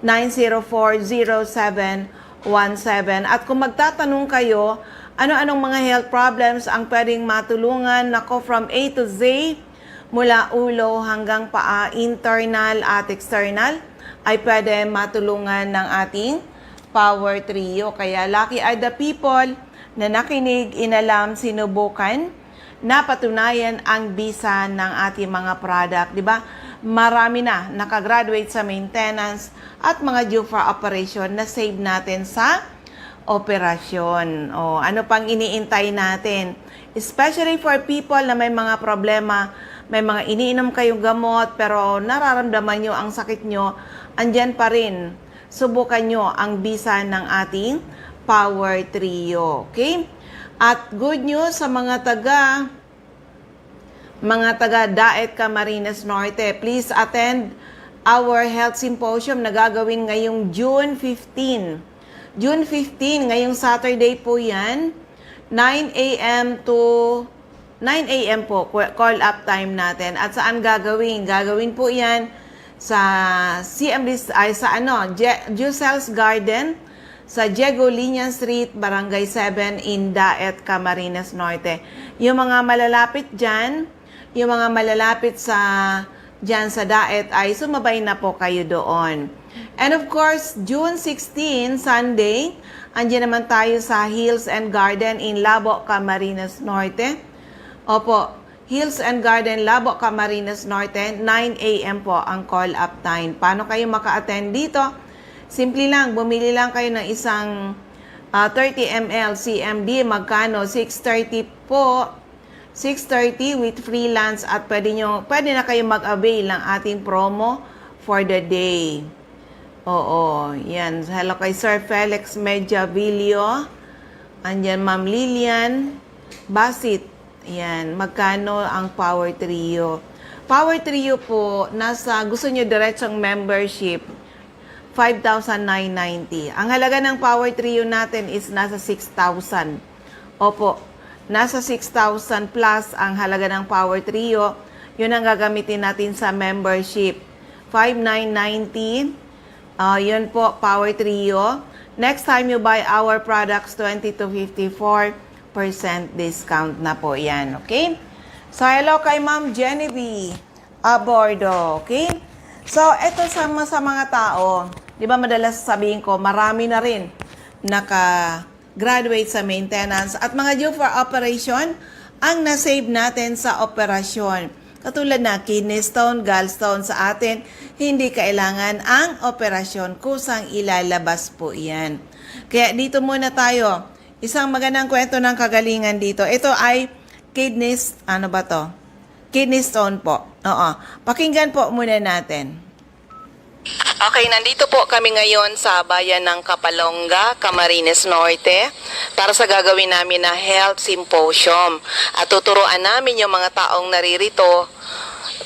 0939-904-0717. At kung magtatanong kayo, ano-anong mga health problems ang pwedeng matulungan, nako, from A to Z, mula ulo hanggang paa, internal at external, ay pwede matulungan ng ating Power Trio. Kaya lucky are the people na nakinig, inalam, sinubukan, napatunayan ang bisa ng ating mga product, di ba? Marami na nakagraduate sa maintenance at mga due for operation na save natin sa operasyon. O, ano pang iniintay natin? Especially for people na may mga problema, may mga iniinom kayong gamot, pero nararamdaman nyo ang sakit nyo, andyan pa rin. Subukan nyo ang bisa ng ating Power Trio. Okay? At good news sa mga taga Daet Camarines Norte, please attend our health symposium na gagawin ngayong June 15. June 15, ngayong Saturday po yan, 9 a.m. po, call up time natin. At saan gagawin? Gagawin po yan sa CMD, Jusel's Garden, sa Diego Liñan Street, Barangay 7 in Daet, Camarines Norte. Yung mga malalapit dyan, yung mga malalapit dyan sa Daet ay sumabay na po kayo doon. And of course, June 16, Sunday, andyan naman tayo sa Hills and Garden in Labo, Camarines Norte. Opo, Hills and Garden, Labo, Camarines Norte, 9 a.m. po ang call-up time. Paano kayo maka-attend dito? Simple lang, bumili lang kayo ng isang 30 ml CMD, magkano? 630 po. 630 with freelance at pwede na kayo mag-avail ng ating promo for the day. Oo, yan. Hello kay Sir Felix Mediavillo. Andyan Ma'am Lilian Basit. Yan, magkano ang Power Trio? Power Trio po, gusto nyo diretsong membership, 5,990. Ang halaga ng Power Trio natin is nasa 6,000. Opo, nasa 6,000 plus ang halaga ng Power Trio. Yun ang gagamitin natin sa membership. 5,990. Yun po, Power Trio. Next time you buy our products, 20 to 54% discount na po yan. Okay? So, hello kay Ma'am Genevieve Abordo. Okay? So, ito sa mga tao, di ba madalas sabihin ko, marami na rin graduate sa maintenance at mga due for operation ang nasave natin sa operasyon. Katulad na kidney stone, gallstone sa atin, hindi kailangan ang operasyon, kusang ilalabas po yan. Kaya dito muna tayo. Isang magandang kwento ng kagalingan dito. Ito ay kidney stone po. Oo. Pakinggan po muna natin. Okay, nandito po kami ngayon sa bayan ng Kapalonga, Camarines Norte para sa gagawin namin na health symposium. At tuturuan namin yung mga taong naririto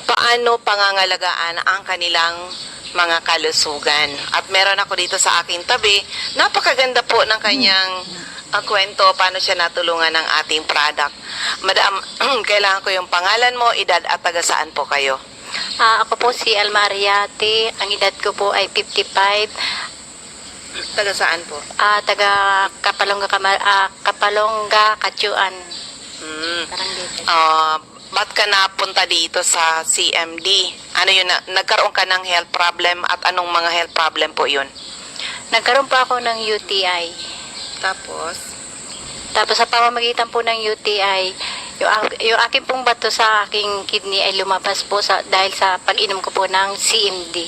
paano pangangalagaan ang kanilang mga kalusugan. At meron ako dito sa aking tabi, napakaganda po ng kanyang kwento paano siya natulungan ng ating product. Madam, kailangan ko yung pangalan mo, edad at taga saan po kayo? Ako po si Almariate. Ang edad ko po ay 55. Taga saan po? Taga Kapalonga, Katyuan. Ba't ka napunta dito sa CMD? Ano yun, nagkaroon ka ng health problem at anong mga health problem po yun? Nagkaroon po ako ng UTI. Tapos sa pamamagitan po ng UTI, yung aking pong bato sa aking kidney ay lumabas po dahil sa pag-inom ko po ng CMD.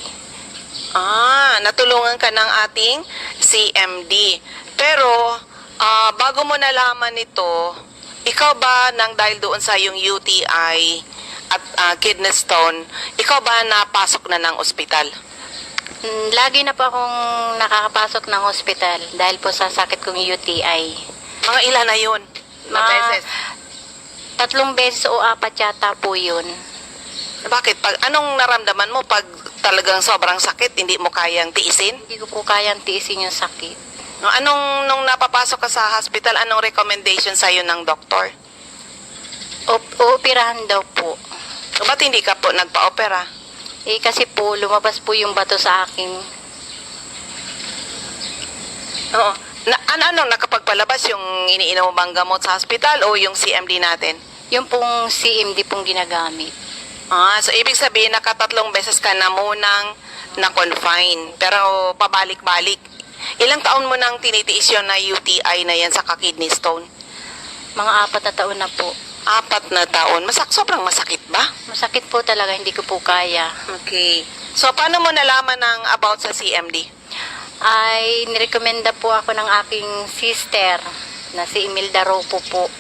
Natulungan ka ng ating CMD. Pero, bago mo nalaman ito, ikaw ba, dahil doon sa yung UTI at kidney stone, ikaw ba napasok na ng ospital? Lagi na po akong nakakapasok ng ospital dahil po sa sakit kong UTI. Mga ilan na yun? Na beses? 3 beses o 4 yata po yun. Bakit? Anong naramdaman mo pag talagang sobrang sakit, hindi mo kayang tiisin? Hindi ko po kayang tiisin yung sakit. Nung napapasok ka sa hospital, anong recommendation sa'yo ng doktor? Uoperahan daw po. So, ba't hindi ka po nagpa-opera? Kasi po, lumabas po yung bato sa akin. Oo. Ano nakapagpalabas yung iniinom mo bang gamot sa hospital o yung CMD natin? Yung pong CMD pong ginagamit. So ibig sabihin nakatatlong beses ka na munang na-confine, pero pabalik-balik. Ilang taon mo nang tinitiis yun na UTI na yan sa kidney stone? Mga 4 na taon na po. 4 na taon. Sobrang masakit ba? Masakit po talaga, hindi ko po kaya. Okay. So, paano mo nalaman ng about sa CMD? Ay nirekomenda po ako ng aking sister na si Imelda Ropo po.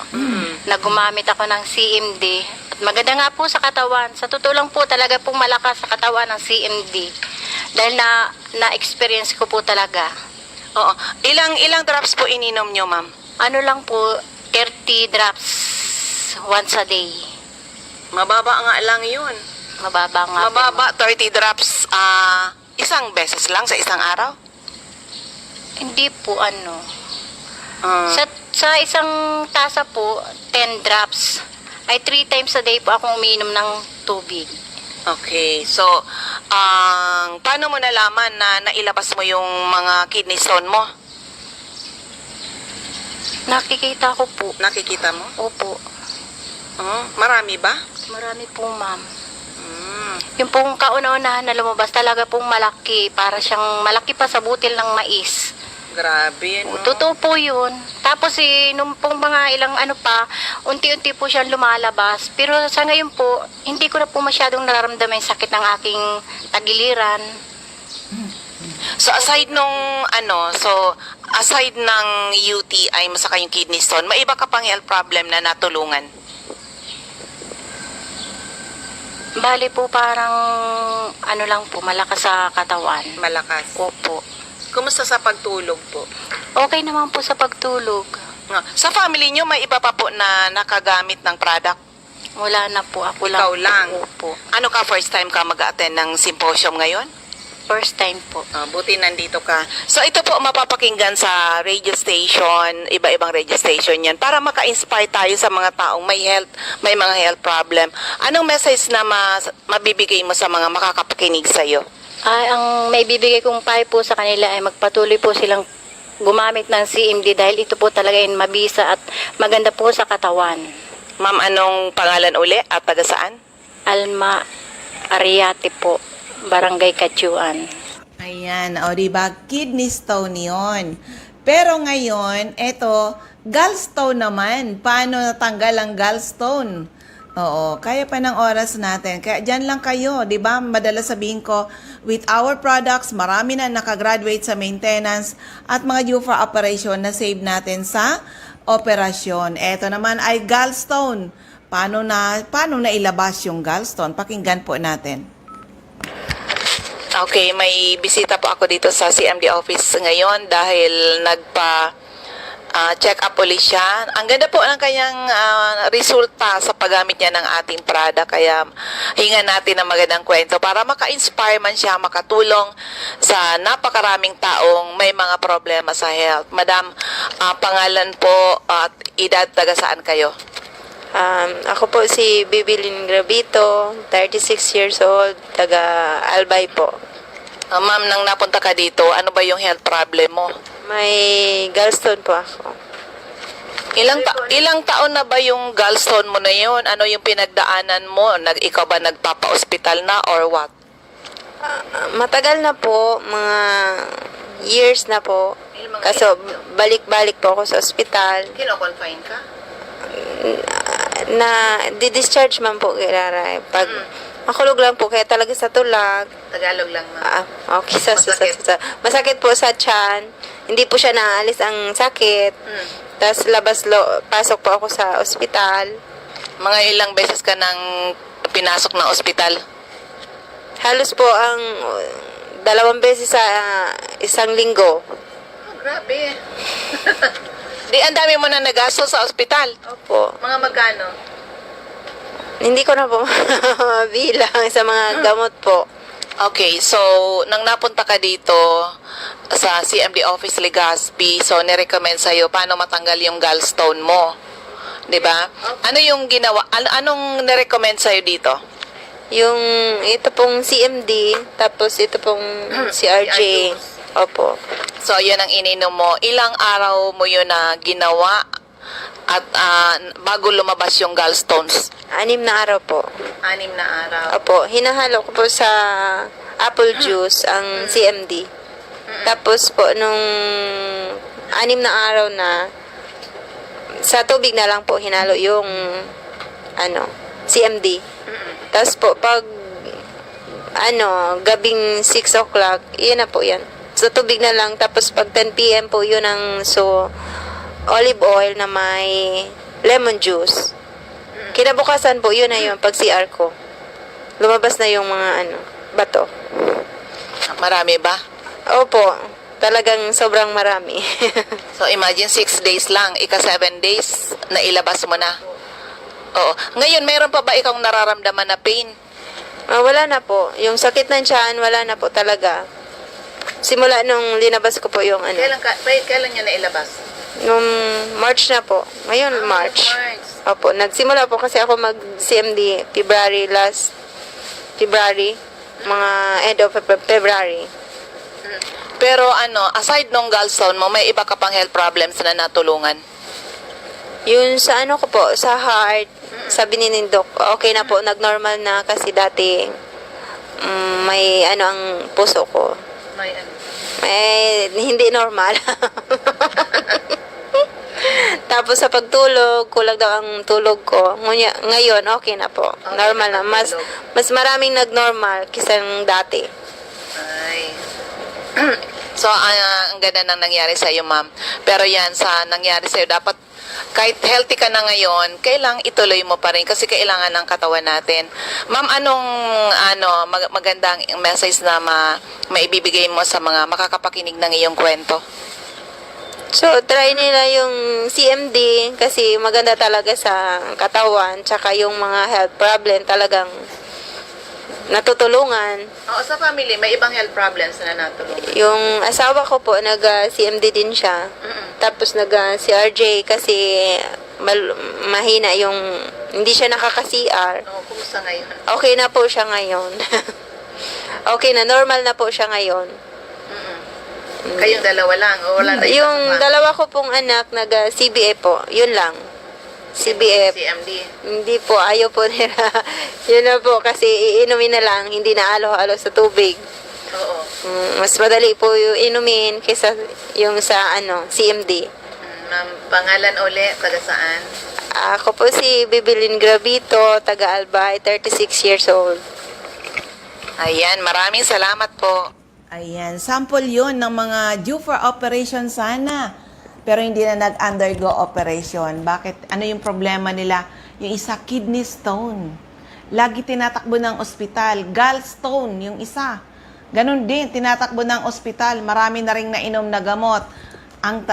Na gumamit ako ng CMD. At maganda nga po sa katawan. Sa totoo lang po talaga pong malakas sa katawan ng CMD. Dahil na-experience ko po talaga. Oo. Ilang drops po ininom nyo, ma'am? Ano lang po, 30 drops once a day. Mababa nga lang yun. Mababa nga po. Mababa, 30 drops isang beses lang sa isang araw? Hindi po ano. Ah. Sa isang tasa po, 10 drops. Ay 3 times a day po akong umiinom ng tubig. Okay. So, paano mo nalaman na nailabas mo yung mga kidney stone mo? Nakikita ko po. Nakikita mo? Opo. Marami ba? Marami po, ma'am. Mm. Yung pong kauna-unahan na lumabas, talaga pong malaki. Para siyang malaki pa sa butil ng mais. Grabe, no? Totoo po yun. Tapos nung pong mga ilang ano pa, unti-unti po siyang lumalabas. Pero sa ngayon po, hindi ko na po masyadong nararamdaman yung sakit ng aking tagiliran. So, aside ng UTI mo sa yung kidney stone, may iba ka pang health problem na natulungan? Bali po parang ano lang po, malakas sa katawan. Malakas. Opo. Kumusta sa pagtulog po? Okay naman po sa pagtulog. Sa family nyo, may iba pa po na nakagamit ng product? Wala na po. Ako Ikaw lang? Opo. Ano ka, first time ka mag-attend ng symposium ngayon? First time po. Buti nandito ka. So ito po mapapakinggan sa radio station, iba-ibang radio station yan, para maka-inspire tayo sa mga taong may mga health problem. Anong message na mabibigay mo sa mga makakapakinig sa'yo? Ay, ang may bibigay kong payo po sa kanila ay magpatuloy po silang gumamit ng CMD dahil ito po talaga ay mabisa at maganda po sa katawan. Ma'am, anong pangalan uli at taga saan? Alma Ariate po, Barangay Katyuan. Ayan, o diba, kidney stone yon. Pero ngayon, eto, gallstone naman. Paano natanggal ang gallstone? Oo, kaya pa ng oras natin. Kaya dyan lang kayo, di ba? Madalas sabihin ko, with our products, marami na nakagraduate sa maintenance at mga due for operation na save natin sa operasyon. Eto naman ay gallstone. Paano na ilabas yung gallstone? Pakinggan po natin. Okay, may bisita po ako dito sa CMD office ngayon dahil check up ulit siya. Ang ganda po ng kanyang resulta sa paggamit niya ng ating product. Kaya hinga natin ng magandang kwento para maka-inspire man siya, makatulong sa napakaraming taong may mga problema sa health. Madam, pangalan po at edad, taga saan kayo? Ako po si Bibilin Gravito, 36 years old, taga Albay po. Ma'am, nang napunta ka dito, ano ba yung health problem mo? May gallstone po ako. Ilang taon na ba yung gallstone mo na yun? Ano yung pinagdaanan mo? Ikaw ba nagpapa-hospital na or what? Matagal na po, mga years na po. Kaso balik-balik po ako sa ospital. Kino-confine ka? Na di-discharge man po kailangan. Pag makulog lang po, kaya talaga sa tulag. Tagalog lang, ma'am. Okay, masakit po sa tiyan. Hindi po siya naalis ang sakit. Tapos pasok po ako sa ospital. Mga ilang beses ka nang pinasok ng ospital? Halos po ang 2 beses sa isang linggo. Grabe. Di, ang dami mo na nagasto sa ospital. Opo. Mga magkano? Hindi ko na po bilang sa mga gamot po. Okay, so, nang napunta ka dito sa CMD Office Legazpi, so, nirecommend sa'yo paano matanggal yung gallstone mo. 'Di ba? Ano yung ginawa? Anong nirecommend sa'yo dito? Yung ito pong CMD, tapos ito pong CRJ. Opo. So, yun ang ininom mo. Ilang araw mo yun na ginawa at bago lumabas yung gallstones? 6 na araw po. 6 na araw. Opo, hinahalo ko po sa apple juice ang CMD. Tapos po, nung 6 na araw na, sa tubig na lang po hinalo yung CMD. Tapos po, pag gabing 6 o'clock, yun na po yan. Sa tubig na lang, tapos pag 10 p.m. po, yun ang olive oil na may lemon juice. Kinabukasan po, yun na yung pag CR ko. Lumabas na yung mga bato. Marami ba? Opo, talagang sobrang marami. So, imagine 6 days lang. 7 days na ilabas mo na. Oo. Ngayon, mayroon pa ba ikaw nararamdaman na pain? Wala na po. Yung sakit ng tiyan, wala na po talaga. Simula nung linabas ko po yung Kailan nyo na ilabas? nung March na po. Ngayon, March. Opo, nagsimula po kasi ako mag-CMD February, mga end of February. Pero aside nung gallstone mo, may iba ka pang health problems na natulungan? Yun sa ko po, sa heart, sabi ni Doc, okay na po, nag-normal na kasi dati may ang puso ko. Hindi normal. Tapos sa pagtulog, kulang daw ang tulog ko. Ngayon, okay na po. Normal na. Mas maraming nag-normal kaysa dati. Ay. So, ang ganda nang nangyari sa iyo, ma'am. Pero yan, sa nangyari sa iyo, dapat kahit healthy ka na ngayon, kailangang ituloy mo pa rin kasi kailangan ng katawan natin. Ma'am, anong magandang message na maibibigay mo sa mga makakapakinig ng iyong kwento? So, try nila yung CMD kasi maganda talaga sa katawan, tsaka yung mga health problem talagang natutulungan. Oo, sa family, may ibang health problems na natulungan. Yung asawa ko po, nag-CMD din siya. Tapos nag-CRJ kasi mahina yung, hindi siya nakaka-CR. Oo, kumusta ngayon? Okay na po siya ngayon. Okay na, normal na po siya ngayon. Kayong dalawa lang o wala na iba Yung sa dalawa ko pong anak, nag-CBF po, yun lang. CBF. CMD? Hindi po, ayaw po nila. Yun na po, kasi iinumin na lang, hindi na alo-alo sa tubig. Oo. Mas madali po yung inumin kaysa yung sa CMD. Ma'am, pangalan uli, taga saan? Ako po si Bibilin Gravito, taga Albay, 36 years old. Ayan, maraming salamat po. Ayan, sample yun ng mga due for operation sana. Pero hindi na nag-undergo operation. Bakit? Ano yung problema nila? Yung isa, kidney stone. Lagi tinatakbo ng ospital. Gallstone, yung isa. Ganon din, tinatakbo ng ospital. Marami na rin nainom na gamot. Ang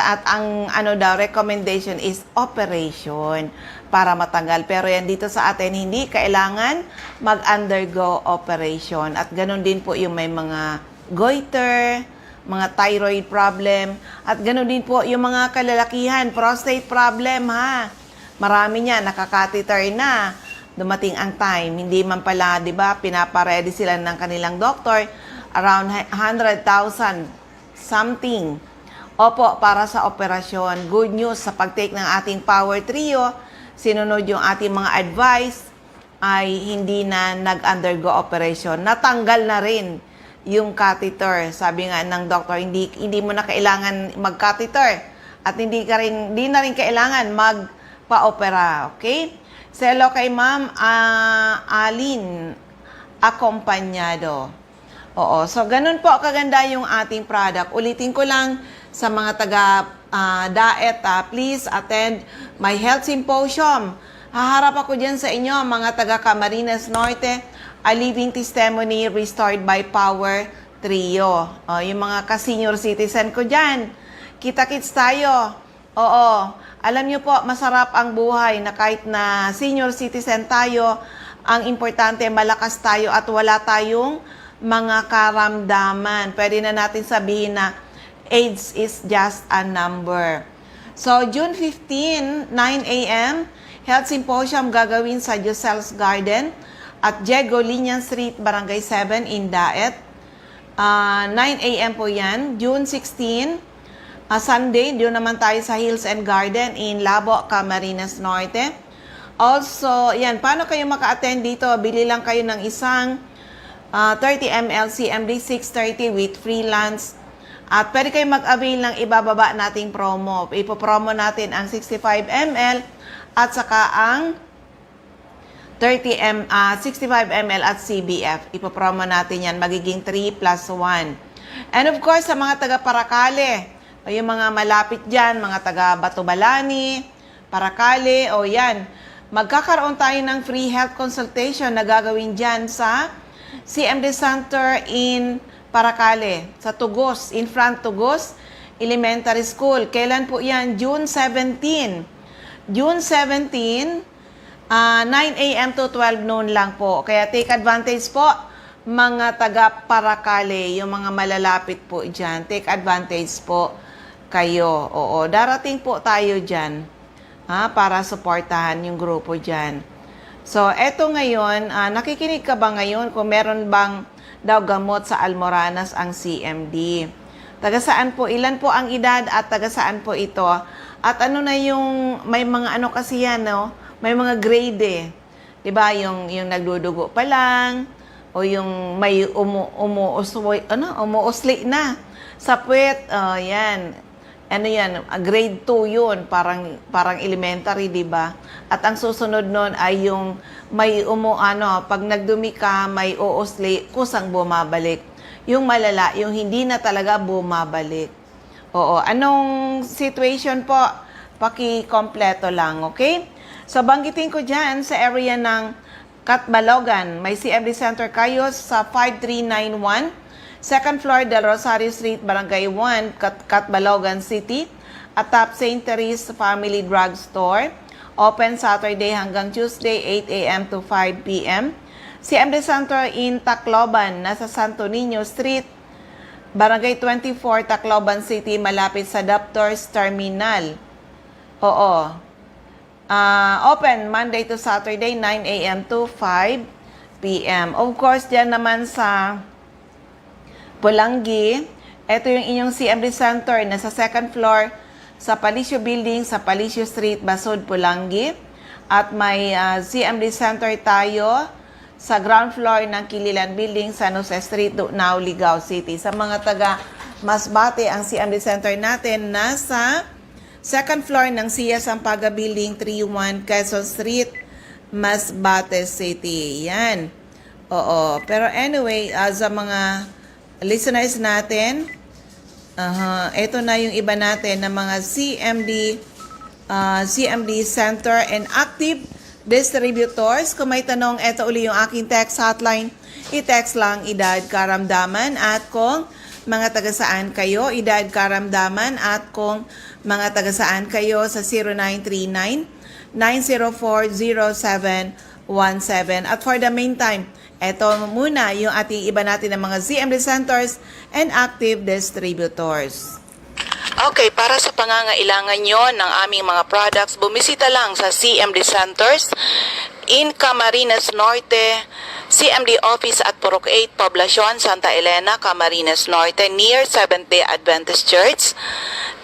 recommendation is operation para matanggal. Pero yan dito sa atin, hindi kailangan mag-undergo operation. At ganon din po yung may mga goiter, mga thyroid problem, at ganoon din po yung mga kalalakihan, prostate problem ha. Marami niya, nakakatheter na. Dumating ang time, hindi man pala, di ba, pinaparedy sila ng kanilang doktor, around 100,000 something. Opo, para sa operasyon. Good news sa pag-take ng ating Power Trio, sinunod yung ating mga advice, ay hindi na nag-undergo operation. Natanggal na rin yung catheter. Sabi nga ng doktor, hindi mo na kailangan mag-catheter at hindi na rin kailangan magpa-opera. Okay? Selo kay Ma'am Alin Acompañado. Oo. So, ganun po kaganda yung ating product. Ulitin ko lang sa mga taga-daet, please attend my health symposium. Haharap ako dyan sa inyo, mga taga-Camarines Norte, A Living Testimony Restored by Power Trio. Yung mga ka-senior citizen ko dyan. Kita-kits tayo. Oo. Alam nyo po, masarap ang buhay na kahit na senior citizen tayo, ang importante, malakas tayo at wala tayong mga karamdaman. Pwede na natin sabihin na AIDS is just a number. So, June 15, 9 a.m., Health Symposium gagawin sa Josel's Garden. at Diego Liñan Street, Barangay 7 in Daet. 9 a.m. po yan. June 16, Sunday, doon naman tayo sa Hills and Garden in Labo, Camarines Norte. Also, yan, paano kayo maka-attend dito? Bili lang kayo ng isang 30 ml CMD 630 with freelance. At pwede kayo mag-avail ng ibababa nating promo. Ipopromo natin ang 65 ml at saka ang 65 ml at CBF. Ipopromo natin yan. Magiging 3+1. And of course, sa mga taga Paracale, o yung mga malapit dyan, mga taga Batubalani, Paracale, o yan, magkakaroon tayo ng free health consultation na gagawin dyan sa CMD Center in Paracale, sa Tugos, in front Tugos Elementary School. Kailan po yan? June 17. June 17, 9 a.m. to 12 noon lang po. Kaya take advantage po, mga taga Paracale, yung mga malalapit po dyan. Take advantage po kayo. Oo, darating po tayo dyan para suportahan yung grupo dyan. So, eto ngayon, nakikinig ka ba ngayon kung meron bang daw gamot sa Almoranas ang CMD? Taga saan po? Ilan po ang edad at taga saan po ito? At ano na yung, may mga ano kasi yan, no? May mga grade eh. Diba? Yung nagdudugo pa lang, o yung may umuusli na sa puwet. Yan. Ano yan? Grade 2 yun. Parang elementary, diba? At ang susunod nun ay yung may pag nagdumi ka, may uusli, kusang bumabalik. Yung malala, yung hindi na talaga bumabalik. Oo. Anong situation po? Paki-kompleto lang, okay? So, banggitin ko dyan sa area ng Catbalogan. May CMD Center kayo sa 5391, second floor Del Rosario Street, Barangay 1, Catbalogan City. At top St. Therese Family Drug Store. Open Saturday hanggang Tuesday, 8 a.m. to 5 p.m. CMD Center in Tacloban, nasa Santo Niño Street, Barangay 24, Tacloban City, malapit sa Doctors Terminal. Oo. Open Monday to Saturday, 9 a.m. to 5 p.m. Of course, dyan naman sa Pulangi, ito yung inyong CMD Center, nasa second floor, sa Palicio Building, sa Palicio Street, Basod, Pulangi. At may CMD Center tayo sa ground floor ng Kililan Building, San Jose Street, Dugnao, Ligao City. Sa mga taga Masbate, ang CMD Center natin nasa second floor ng Sia Sampaga Building, 31 Quezon Street, Masbate City. Yan. Oo. Pero anyway, sa mga listeners natin, ito na yung iba natin na mga CMD Center and active distributors. Kung may tanong, ito uli yung aking text hotline. I-text lang edad karamdaman at kung mga taga saan kayo, edad karamdaman at kung mga taga saan kayo sa 0939-904-0717. At for the meantime, ito muna yung ating iba natin ng mga CMD Centers and active distributors. Okay, para sa pangangailangan nyo ng aming mga products, bumisita lang sa CMD Centers in Camarines Norte, CMD Office at Purok 8, Poblacion, Santa Elena, Camarines Norte, near Seventh-day Adventist Church,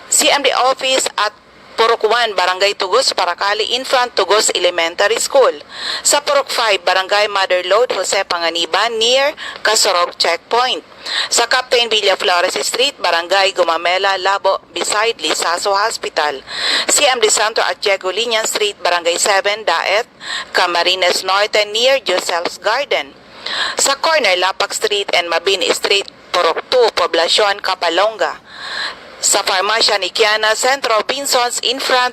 CMD Office at Purok 1, Barangay Tugos, Paracale, in front Tugos Elementary School. Sa Purok 5, Barangay Mother Lode, Jose Panganiban, near Kasorog Checkpoint. Sa Captain Villa Flores Street, Barangay Gumamela, Labo, beside Lisaso Hospital. CMD Center at Diego Liñan Street, Barangay 7, Daet, Camarines Norte, near Josel's Garden. Sa corner, Lapak Street and Mabini Street, Purok 2, Poblacion, Capalonga. Sa Farmasya ni Kiana, Centro Robinsons, in front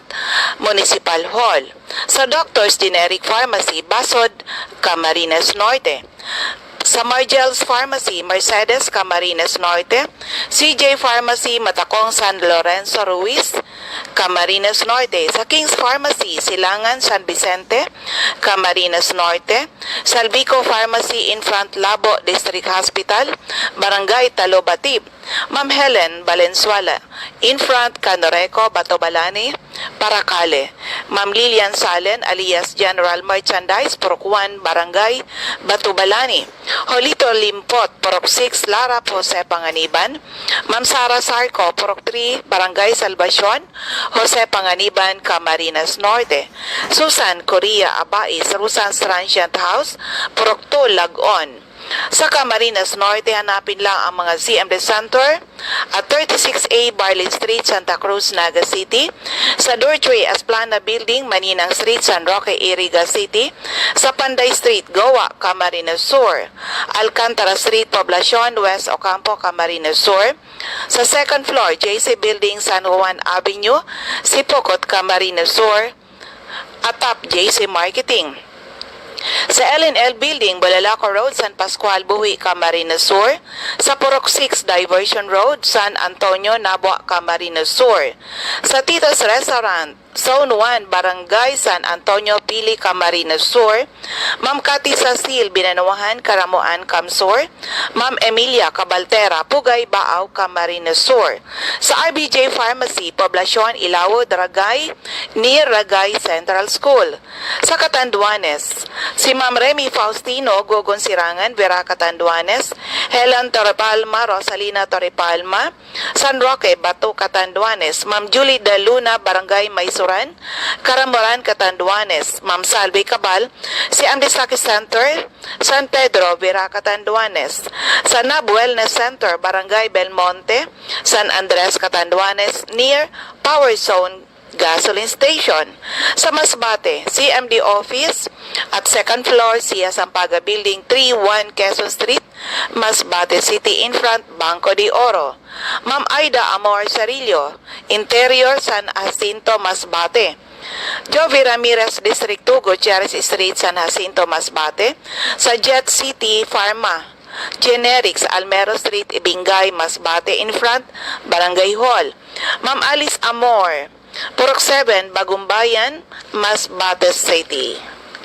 Municipal Hall. Sa Doctors Generic Pharmacy, Basod, Camarines Norte. Sa Margel's Pharmacy, Mercedes, Camarines Norte. CJ Pharmacy, Matacong, San Lorenzo Ruiz, Camarines Norte. Sa King's Pharmacy, Silangan, San Vicente, Camarines Norte. Salvico Pharmacy, in front Labo District Hospital, Barangay Talobatib. Ma'am Helen Valenzuela, in front Canoreco, Batobalani, Paracale. Ma'am Lilian Salen alias General Merchandise, Purok 1, Barangay, Batubalani. Jolito Limpot, Purok 6, Lara, Jose Panganiban. Ma'am Sara Sarco, Purok 3, Barangay Salvacion, Jose Panganiban, Camarines Norte. Susan Correa Abais, Rusans Transient House, Purok 2, Lagon. Sa Camarines Norte, hanapin lang ang mga CMD Center at 36A Barley Street, Santa Cruz, Naga City. Sa Dorchway Asplana Building, Maninang Street, San Roque, Iriga City. Sa Panday Street, Goa, Camarines Sur. Alcantara Street, Poblacion, West Ocampo, Camarines Sur. Sa second floor, JC Building, San Juan Avenue, Sipocot, Camarines Sur. Atap, JC Marketing. Sa L&L Building, Balalaco Road, San Pascual, Buhi, Camarines Sur. Sa Purok 6 Diversion Road, San Antonio, Nabua, Camarines Sur. Sa Tito's Restaurant, Zone 1, Barangay San Antonio, Pili, Camarines Sur. Ma'am Cathy Sasil, Binanuahan, Karamuan, Camsur. Ma'am Emilia Cabaltera, Pugay, Baaw, Camarines Sur. Sa RBJ Pharmacy, Poblacion, Ilawo, Dragay, near Ragay Central School. Sa Catanduanes, si Ma'am Remy Faustino, Gogon Sirangan, Vera Catanduanes. Helen Torrepalma, Rosalina Torrepalma, San Roque, Bato, Catanduanes. Ma'am Julie De Luna, Barangay Maisuran, Karamoran, Catanduanes. Ma'am Salve Cabal, si Amdisaki Center, San Pedro, Vera, Catanduanes. Sa NAB Wellness Center, Barangay Belmonte, San Andres, Catanduanes, near Power Zone Gasoline Station. Sa Masbate, CMD Office at second floor, Sia Sampaga Building 31 Quezon Street, Masbate City, in front Banco de Oro. Ma'am Aida Amor Sarillo, Interior San Jacinto, Masbate. Jovi Ramirez, District 2, Gutierrez Street, San Jacinto, Masbate. Sa Jet City Pharma Generics, Almero Street, Ibingay, Masbate, in front Barangay Hall. Ma'am Alice Amor, Purok 7, Bagumbayan, Masbate City.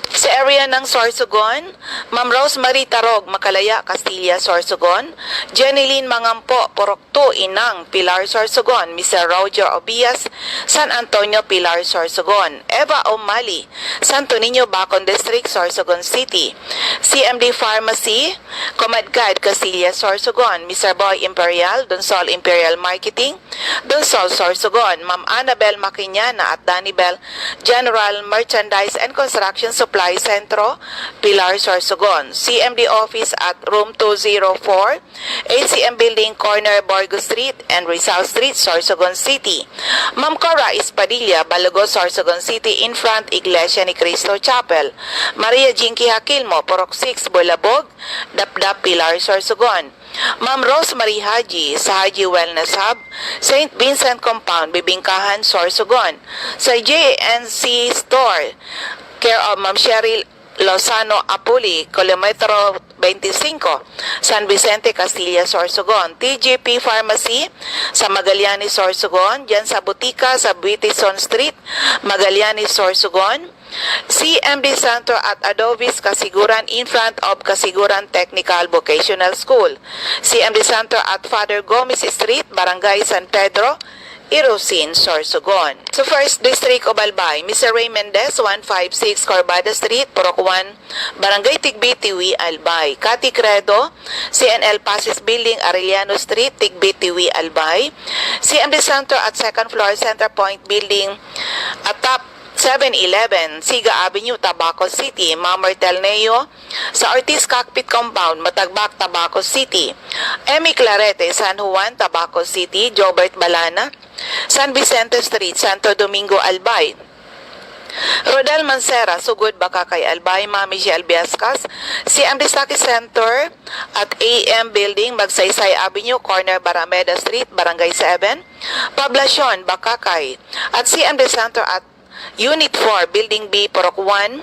Sa area ng Sorsogon, Ma'am Rosemary Tarog, Makalaya, Castilla, Sorsogon. Jeneline Mangampo, Purok 2, Inang, Pilar, Sorsogon. Mr. Roger Obias, San Antonio, Pilar, Sorsogon. Eva O'Malley, Santo Niño, Bacon District, Sorsogon City. CMD Pharmacy, Comadcad, Castilla, Sorsogon. Mr. Boy Imperial, Donsol Imperial Marketing, Donsol, Sorsogon. Ma'am Annabel Maquiñana at Danibel, General Merchandise and Construction Supply Centro, Pilar, Sorsogon. CMD Office at Room 204, ACM Building, Corner, Borgo Street and Rizal Street, Sorsogon City. Ma'am Cora Espadilla, Balago, Sorsogon City, in front Iglesia ni Cristo Chapel. Maria Jinky Hakilmo, Purok 6, Bulabog, Dapdap, Pilar, Sorsogon. Ma'am Rosemary Haji, sa Haji Wellness Hub, St. Vincent Compound, Bibingkahan, Sorsogon. Sa JNC Store, care of Ma'am Cheryl Lozano Apuli, Kilometro 25, San Vicente, Castilla, Sorsogon. TGP Pharmacy sa Magallanes, Sorsogon. Diyan sa Butika sa Buitison Street, Magallanes, Sorsogon. CMD Center at Adovis, Kasiguran, in front of Kasiguran Technical Vocational School. CMD Center at Father Gomez Street, Barangay San Pedro, Irosin, Sorsogon. So first District of Albay, Mr. Ray Mendez, 156 Corbada Street, Purok 1, Barangay Tigbi, Tiwi, Albay. Cathy Credo, CNL Pasis Building, Arellano Street, Tigbi, Tiwi, Albay. CMD Center at second floor, Center Point Building, at top 7-Eleven, Siga Avenue, Tabaco City. Ma'am Martel Neo, sa Ortiz Cockpit Compound, Matagbak, Tabaco City. Emmy Clarete, San Juan, Tabaco City. Jobert Balana, San Vicente Street, Santo Domingo, Albay. Rodel Mancera, Sugod, Bakakay, Albay. Ma'am Michelle Biascas, CMD Saki Center at AM Building, Magsaysay Avenue, Corner Barameda Street, Barangay 7. Poblacion, Bakakay. At CMD Center at Unit 4, Building B, Purok 1,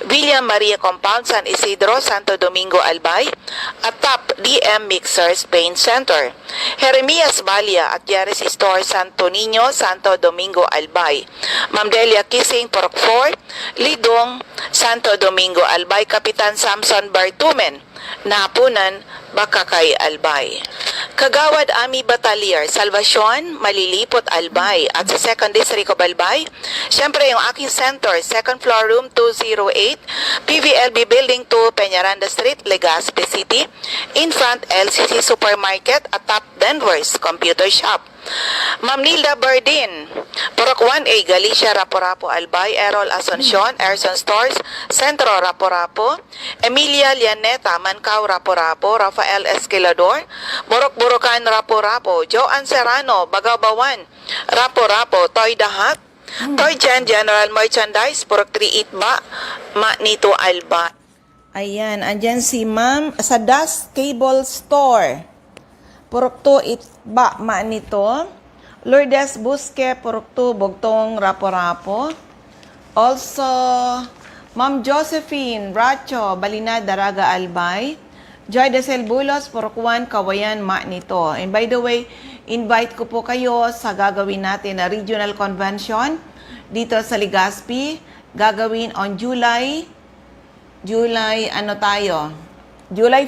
William Maria Compound, San Isidro, Santo Domingo, Albay, at Top DM Mixers Paint Center. Jeremias Balia at Jerry's Store, Santo Niño, Santo Domingo, Albay. Ma'am Delia Kissing, Porok 4, Lidong, Santo Domingo, Albay. Kapitan Samson Bartumen, Napunan, Bakakay, Albay. Kagawad Ami Batalier, Salvacion, Malilipot, Albay. At sa 2nd District of Albay, syempre yung aking center, 2nd floor, room 208, PVLB Building 2, Peñaranda Street, Legazpi City, in front LCC Supermarket at Top Denver's Computer Shop. Ma'am Nilda Berdin, Purok 1A, Galicia, Raporapo, Albay. Errol Asuncion, Erson Stores, Centro, Raporapo. Emilia Lianeta, Mancao, Raporapo. Rafael Esquilador, Burok-Burokan, Raporapo. Joan Serrano, Bagabawan, Raporapo. Toy Dahat, Toy Chen General Merchandise, Purok 3 Itba, Manito, Albay. Ayan, andyan si Ma'am sa Das Cable Store. Purok 2 Itba, Manito. Lourdes Busque, Purok 2, Bugtong, Rapo-Rapo. Also, Ma'am Josephine Racho, Balinad, Daraga, Albay. Joy Desel Bulos, Purok 1, Kawayan, Manito. And by the way, invite ko po kayo sa gagawin natin na regional convention dito sa Legazpi. Gagawin on July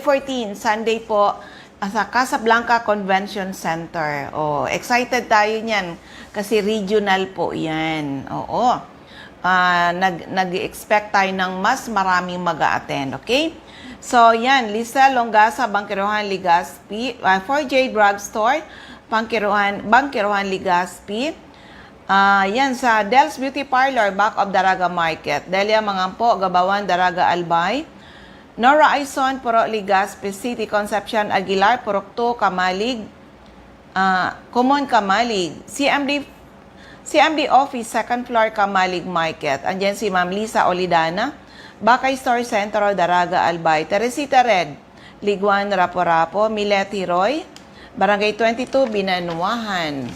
14, Sunday po, sa Casablanca Convention Center. Oh, excited tayo niyan kasi regional po 'yan. Oo. Nag-expect tayo ng mas maraming mag-a-attend, okay? So, 'yan, Lisa Longasa, Bangkirohan, Legazpi, 4J Drugstore, Bangkirohan, Legazpi. Yan sa Del's Beauty Parlor, back of Daraga Market. Delia Mangampo, Gabawan, Daraga, Albay. Nora Aison, Purok Legazpi City. Concepcion Aguilar, Purok 2, Kamalig. Common Kamalig. CMD Office, 2nd floor, Kamalig Market. Andyan si Ma'am Lisa Olidana. Bakay Store Centro, Daraga, Albay. Teresita Red, Liguan, Rapo-Rapo. Mileti Roy, Barangay 22, Binanuahan.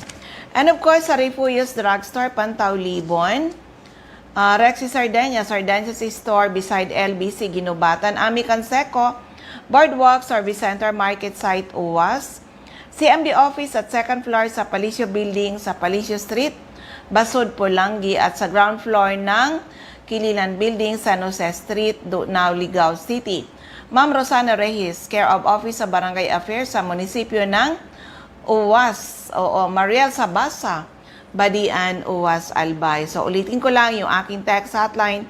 And of course, sa Refuyos Drugstore, Pantaw, Libon. Rexy Sardinia Store beside LBC, Ginubatan. Ami Canseco, Boardwalk, Service Center, Market Site, UWAS. CMD Office at 2nd floor sa Palicio Building sa Palicio Street, Basod, Pulangi. At sa ground floor ng Kililan Building, San Jose Street, Now, Ligao City. Ma'am Rosana Reyes, Care of Office sa Barangay Affairs sa munisipyo ng UWAS. Mariel Sabasa, Badian, UWAS, Albay. So, ulitin ko lang, yung aking text hotline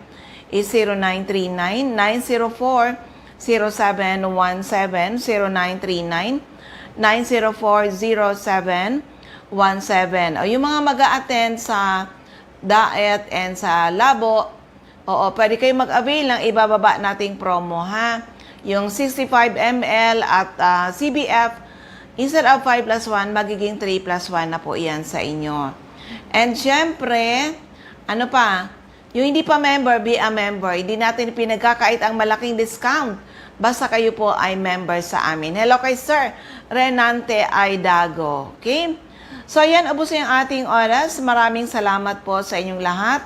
is 0939-904-0717, 0939-904-0717. O, yung mga mag-a-attend sa DAET and sa Labo, pwede kayo mag-avail ng ibababa nating promo, ha? Yung 65 ml at CBF, instead of 5+1, magiging 3+1 na po yan sa inyo. And syempre, yung hindi pa member, be a member. Hindi natin pinagkakait ang malaking discount. Basta kayo po ay member sa amin. Hello kay Sir Renante Aidago. Okay? So, yan, ubos yung ating oras. Maraming salamat po sa inyong lahat.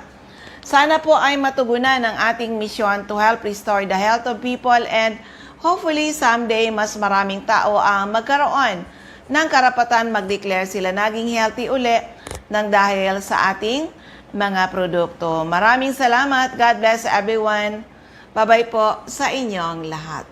Sana po ay matugunan ang ating mission to help restore the health of people and hopefully someday mas maraming tao ang magkaroon ng karapatan mag-declare sila naging healthy uli ng dahil sa ating mga produkto. Maraming salamat. God bless everyone. Bye-bye po sa inyong lahat.